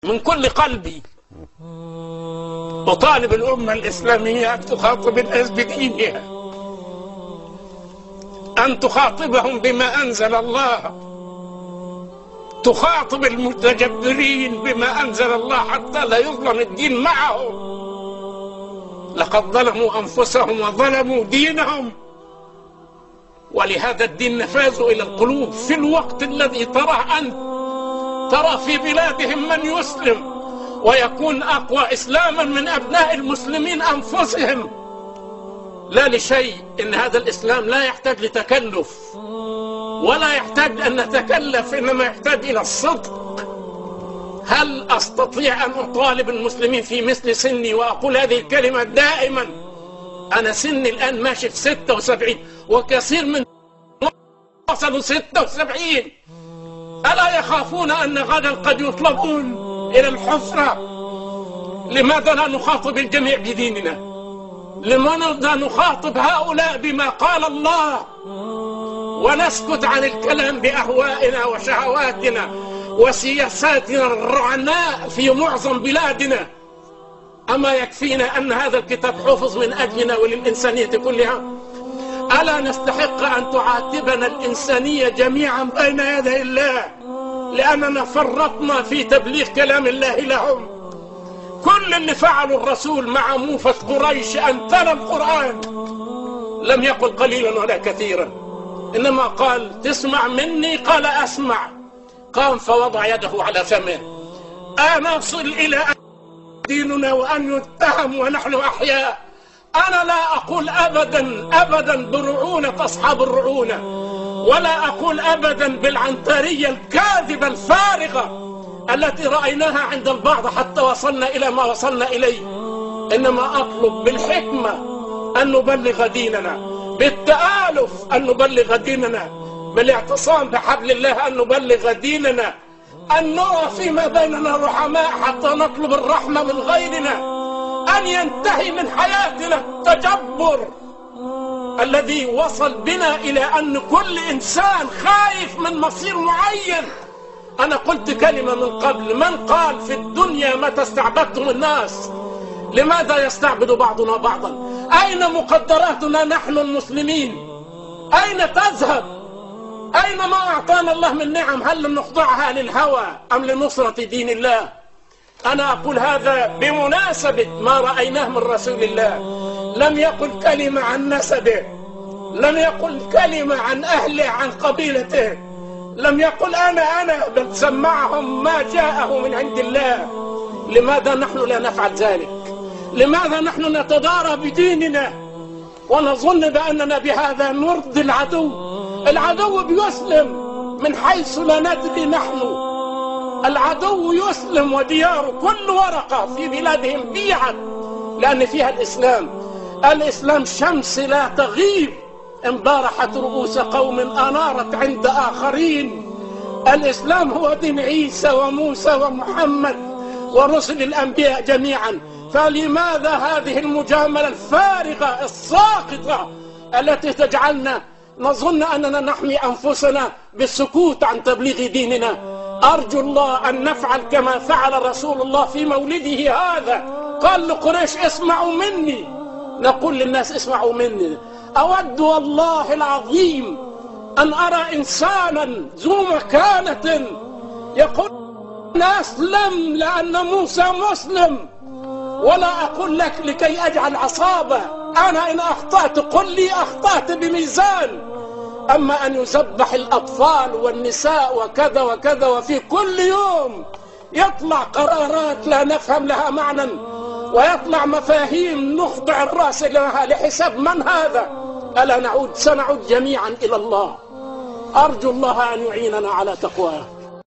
من كل قلبي أطالب الأمة الإسلامية أن تخاطب الناس بدينها، أن تخاطبهم بما أنزل الله، تخاطب المتجبرين بما أنزل الله حتى لا يظلم الدين معهم. لقد ظلموا أنفسهم وظلموا دينهم، ولهذا الدين نفاذوا إلى القلوب في الوقت الذي تراه أنت. ترى في بلادهم من يسلم ويكون أقوى إسلاما من أبناء المسلمين أنفسهم، لا لشيء. إن هذا الإسلام لا يحتاج لتكلف ولا يحتاج أن نتكلف، إنما يحتاج إلى الصدق. هل أستطيع أن أطالب المسلمين في مثل سني وأقول هذه الكلمة دائما؟ أنا سني الآن ماشي في 76 وكثير من وصلوا 76. ألا يخافون أن غدا قد يطلبون إلى الحفرة؟ لماذا لا نخاطب الجميع بديننا؟ لماذا نخاطب هؤلاء بما قال الله ونسكت عن الكلام بأهوائنا وشهواتنا وسياساتنا الرعناء في معظم بلادنا؟ أما يكفينا أن هذا الكتاب حفظ من أجلنا وللإنسانية كلها؟ ألا نستحق أن تعاتبنا الإنسانية جميعا بين يدي الله لأننا فرطنا في تبليغ كلام الله لهم؟ كل اللي فعلوا الرسول مع موفة قريش أن تلا القرآن لم يقل قليلا ولا كثيرا، إنما قال تسمع مني؟ قال أسمع. قام فوضع يده على فمه. نصل إلى أن ديننا وأن يتهم ونحن أحياء. أنا لا أقول أبدا أبدا برعونة أصحاب الرعونة، ولا أقول أبدا بالعنترية الكاذبة الفارغة التي رأيناها عند البعض حتى وصلنا إلى ما وصلنا إليه. إنما أطلب بالحكمة أن نبلغ ديننا، بالتآلف أن نبلغ ديننا، بالاعتصام بحبل الله أن نبلغ ديننا، أن نرى فيما بيننا رحماء حتى نطلب الرحمة من غيرنا، أن ينتهي من حياتنا التجبر الذي وصل بنا إلى أن كل إنسان خايف من مصير معين. أنا قلت كلمة من قبل: من قال في الدنيا متى استعبدتم الناس؟ لماذا يستعبد بعضنا بعضا؟ أين مقدراتنا نحن المسلمين؟ أين تذهب؟ أين ما أعطانا الله من نعم؟ هل نخضعها للهوى أم لنصرة دين الله؟ أنا أقول هذا بمناسبة ما رأيناه من رسول الله. لم يقل كلمة عن نسبه، لم يقل كلمة عن أهله عن قبيلته، لم يقل أنا، بل سمعهم ما جاءه من عند الله. لماذا نحن لا نفعل ذلك؟ لماذا نحن نتدارى بديننا ونظن بأننا بهذا نرضي العدو؟ العدو بيسلم من حيث لا ندري نحن. العدو يسلم ودياره كل ورقة في بلادهم بيعت لأن فيها الإسلام. الإسلام شمس لا تغيب إن بارحت رؤوس قوم أنارت عند آخرين. الإسلام هو دين عيسى وموسى ومحمد ورسل الأنبياء جميعا. فلماذا هذه المجاملة الفارغة الساقطة التي تجعلنا نظن أننا نحمي أنفسنا بالسكوت عن تبليغ ديننا؟ أرجو الله أن نفعل كما فعل رسول الله في مولده هذا. قال لقريش: اسمعوا مني. نقول للناس: اسمعوا مني. أود والله العظيم أن أرى إنسانا ذو مكانة يقول أسلم لأن موسى مسلم، ولا أقول لك لكي أجعل عصابة. أنا إن أخطأت قل لي أخطأت بميزان. أما أن يذبح الأطفال والنساء وكذا وكذا، وفي كل يوم يطلع قرارات لا نفهم لها معنى، ويطلع مفاهيم نخضع الرأس لها لحساب من هذا؟ ألا سنعود جميعا إلى الله. أرجو الله أن يعيننا على تقواه.